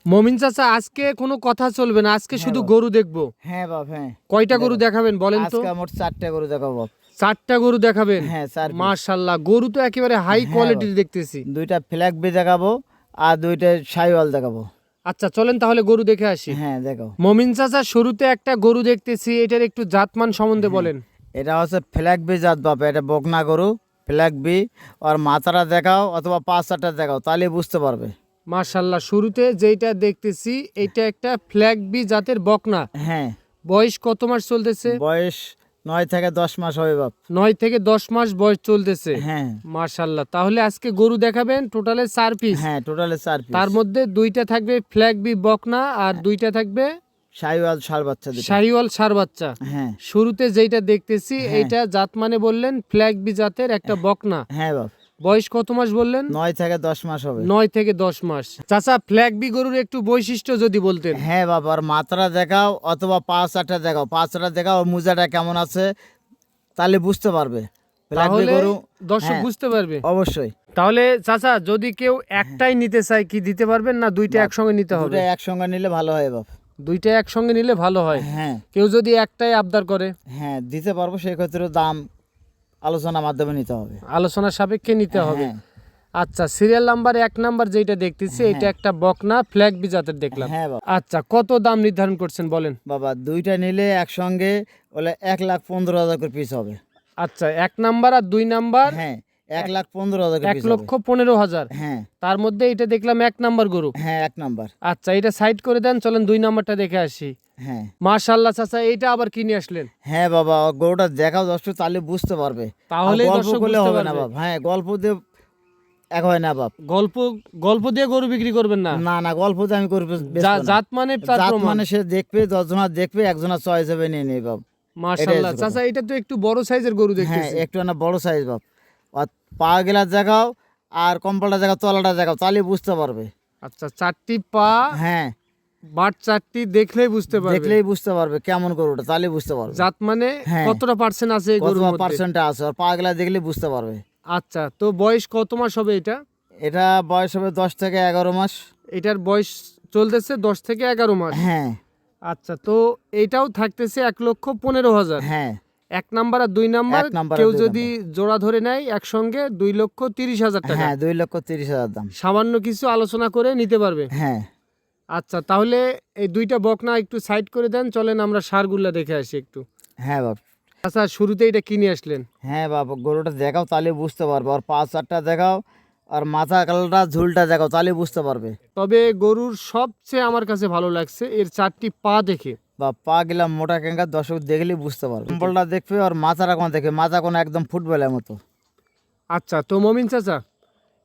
মমিন চাচা, আজকে কোনো কথা চলবে না, আজকে শুধু গরু দেখবো। হ্যাঁ বাপ, হ্যাঁ। কয়টা গরু দেখাবেন বলেন তো? আজকে মোট 4টা গরু দেখাবো বাপ। 4টা গরু দেখাবেন? হ্যাঁ, 4 পিস। মাশাআল্লাহ, গরু তো একেবারে হাই হ্যাঁ কোয়ালিটির বাপ। দেখতেছি। 2টা ফ্ল্যাগ বি দেখাবো আর 2টা শাহিওয়াল দেখাবো। আচ্ছা চলেন তাহলে গরু দেখে আসি। হ্যাঁ দেখাও। মমিন চাচা, শুরুতে একটা গরু দেখতেছি, এটার একটু জাতমান সম্বন্ধে বলেন। এটা হচ্ছে ফ্ল্যাগ বি জাত বাপ, এটা বকনা গরু ফ্ল্যাগ বি। আর মাথাটা দেখাও অথবা 5-4টা দেখাও, তাহলে বুঝতে পারবে। মাশাআল্লাহ, শুরুতে যেটা দেখতেছি এটা একটা ফ্ল্যাগ বি জাতের বকনা। হ্যাঁ। বয়স কত মাস চলতেছে? বয়স 9 থেকে 10 মাস হবে বাপ। 9 থেকে 10 মাস বয়স চলতেছে। হ্যাঁ। মাশাআল্লাহ, তাহলে আজকে গরু দেখাবেন টোটালে 4 পিস। হ্যাঁ, টোটালে 4 পিস। তার মধ্যে 2টা থাকবে ফ্ল্যাগ বি বকনা আর 2টা থাকবে শাহিওয়াল ষাঁড় বাচ্চা দুটো। শাহিওয়াল ষাঁড় বাচ্চা। হ্যাঁ। শুরুতে যেটা দেখতেছি হ্যাঁ। এইটা জাত মানে বললেন ফ্ল্যাগ বি জাতের একটা বকনা। হ্যাঁ বাপ। বয়স কত মাস বললেন? 9 থেকে 10 মাস হবে। 9 থেকে 10 মাস। চাচা, ফ্ল্যাগ বি গরুর একটু বৈশিষ্ট্য যদি বলতেন। হ্যাঁ বাবা, আর মাথাটা দেখাও অথবা 5-4টা দেখাও, 5-4টা দেখাও, মুজাটা কেমন আছে তাহলে বুঝতে পারবে। ফ্ল্যাগবি তাহলে গরু দর্শক হ্যাঁ, বুঝতে পারবে অবশ্যই। তাহলে। চাচা, যদি কেউ একটাই নিতে চায় কি দিতে পারবেন, না দুইটা বাপ, একসঙ্গে নিতে হবে? দুটো একসঙ্গে নিলে ভালো হয় বাপ। দুইটা একসঙ্গে নিলে ভালো হয়। হ্যাঁ। কেউ যদি একটাই আবদার করে? হ্যাঁ, দিতে পারবো, সেই ক্ষেত্রে দাম আলোচনার মাধ্যমে নিতে হবে। আলোচনার সাপেক্ষে নিতে হবে। হ্যাঁ। আচ্ছা, সিরিয়াল নাম্বার 1 নাম্বার যেটা দেখতেছি এটা একটা বকনা ফ্ল্যাগ বি জাতের দেখলাম। হ্যাঁ বাবা। আচ্ছা, কত দাম নির্ধারণ করছেন বলেন? বাবা, দুইটা নিলে একসঙ্গে বলে 1,15,000 করে পিস হবে। আচ্ছা, 1 নাম্বার আর 2 নাম্বার হ্যাঁ, 1,15,000 করে পিস হবে। 1,15,000। হ্যাঁ। তার মধ্যে এটা দেখলাম 1 নাম্বার গরু। হ্যাঁ, 1 নাম্বার। আচ্ছা, এটা সাইড করে দেন, চলেন 2 নাম্বারটা দেখে আসি। হ্যাঁ। মাশাআল্লাহ চাচা, এইটা আবার কিনে আসলেন? হ্যাঁ বাবা, গরুটা দেখাও দর্শক, তাহলে বুঝতে পারবে। তাহলেই আর গল্প দর্শক করলে বুঝতে হবে না পারবে। বাপ। হ্যাঁ, গল্প দিয়ে এক হয় না বাপ। গল্প গল্প দিয়ে গরু বিক্রি করবেন না? না না, গল্প দিয়ে আমি করবো জাত মানে তার জাত প্রমাণ। মানে সে দেখবে, 10 জনা দেখবে, একজনা চয়েস হবে নিয়ে নেই বাপ। মাশাআল্লাহ এটাই হচ্ছে চাচা, এটা তো একটু বড় সাইজের গরু হ্যাঁ, দেখতেছি। একটু না বড় সাইজ বাপ। আর পা গেলার দেখাও আর কম্পালটা দেখাও, তলাটা দেখাও, তাহলে বুঝতে পারবে। আচ্ছা, 4টি পা হ্যাঁ, বাট 4টি দেখলেই বুঝতে পারবে। দেখলেই বুঝতে পারবে কেমন গরুটা, তাহলে বুঝতে পারবে। জাত মানে হ্যাঁ। কতটা পার্সেন্ট আছে এই কত গরুর মধ্যে? পার্সেন্ট আছে, আর পা গেলা দেখলে বুঝতে পারবে। আচ্ছা, তো বয়স কত মাস হবে এটা? এটা বয়স হবে 10 থেকে 11 মাস। এটার বয়স চলতেছে 10 থেকে 11 মাস। হ্যাঁ। আচ্ছা, তো এইটাও থাকতেছে 1,15,000। হ্যাঁ। 1 নাম্বার আর 2 নাম্বার 1 নাম্বার আর কেউ 2 যদি জোড়া ধরে নেয় একসঙ্গে 2,30,000 টাকা। হ্যাঁ, 2,30,000 দাম। সামান্য কিছু আলোচনা করে নিতে পারবে। হ্যাঁ। আচ্ছা, তাহলে এই 2টা বকনা একটু সাইড করে দেন, চলেন আমরা ষাঁড়গুলা দেখে আসি একটু। হ্যাঁ বাপ। আচ্ছা, শুরুতে এটা কিনে আসলেন? হ্যাঁ বাবা, গরুটা দেখাও তাহলে বুঝতে পারবে, আর 5-4টা দেখাও, আর মাথা কালটা ঝুলটা দেখাও, তাহলে বুঝতে পারবে। তবে গরুর সবচেয়ে আমার কাছে ভালো লাগছে এর 4টি পা দেখে। বা পা গেলাম মোটা ক্যাঙ্গা, দর্শক দেখলেই বুঝতে পারবে। কম্বলটা দেখবে আর মাথাটা কোনো দেখবে, মাথা কোনো একদম ফুটবলের মতো। আচ্ছা, তো মমিন চাচা,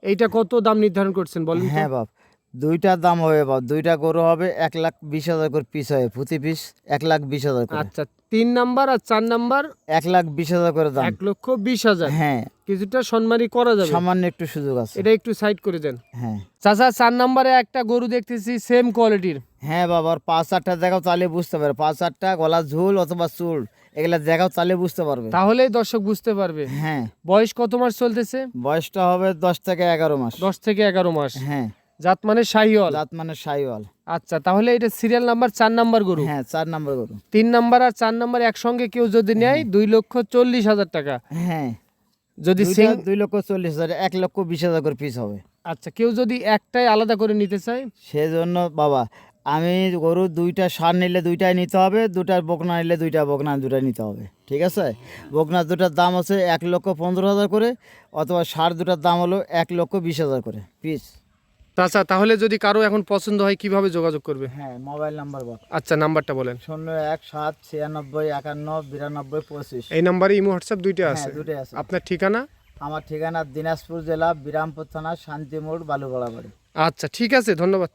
এইটা কত দাম নির্ধারণ করছেন বলেন তো? হ্যাঁ বাপ, দুইটার দাম হবে বাপ, দুইটা গরু হবে 1,20,000 করে পিস হবে, প্রতি পিস 1,20,000 করে। আচ্ছা, 3 নাম্বার আর 4 নাম্বার 1,20,000 করে দাম। 1,20,000। হ্যাঁ, কিছুটা সম্মানী করা যাবে। সামান্য একটু সুযোগ আছে। এটা একটু সাইড করে দেন। হ্যাঁ। চাচা, 4 নাম্বারে একটা গরু দেখতেছি সেম কোয়ালিটির। হ্যাঁ বাবা, আর 5-4টা দেখাও তাহলে বুঝতে পারবে। 5-4টা গলা ঝুল অথবা চুল এগুলা দেখাও, তাহলে বুঝতে পারবে। তাহলেই দর্শক বুঝতে পারবে। হ্যাঁ। বয়স কত মাস চলতেছে? বয়সটা হবে 10 থেকে 11 মাস। 10 থেকে 11 মাস। হ্যাঁ। জাত মানে শাহিওয়াল। জাত মানে শাহিওয়াল। আচ্ছা, তাহলে এটা সিরিয়াল নাম্বার 4 নাম্বার গরু। হ্যাঁ, 4 নম্বর গরু। 3 নাম্বার আর 4 নাম্বার একসঙ্গে কেউ যদি নেয় 2,40,000 টাকা। হ্যাঁ, যদি 2,40,000, 1,20,000 করে পিস হবে। আচ্ছা, কেউ যদি একটাই আলাদা করে নিতে চায়? সেজন্য বাবা, আমি গরু 2টা ষাঁড় নিলে 2টাই নিতে হবে, 2টা বকনা নিলে 2টা বকনা 2টা নিতে হবে, ঠিক আছে? বকনা 2টার দাম আছে 1,15,000 করে, অথবা ষাঁড় 2টার দাম হলো 1,20,000 করে পিস। আচ্ছা, তাহলে যদি কারো এখন পছন্দ হয় কিভাবে যোগাযোগ করবে? হ্যাঁ, মোবাইল নাম্বার বল। আচ্ছা, নাম্বারটা বলেন। 01,796,51,92,25। এই নাম্বারে ইমো হোয়াটসঅ্যাপ দুইটা হ্যাঁ, আছে। দুটোই আছে। আপনার ঠিকানা? আমার ঠিকানা দিনাজপুর জেলা বিরামপুর থানা শান্তিমোড় বালুগড়া বাড়ি। আচ্ছা, ঠিক আছে, ধন্যবাদ।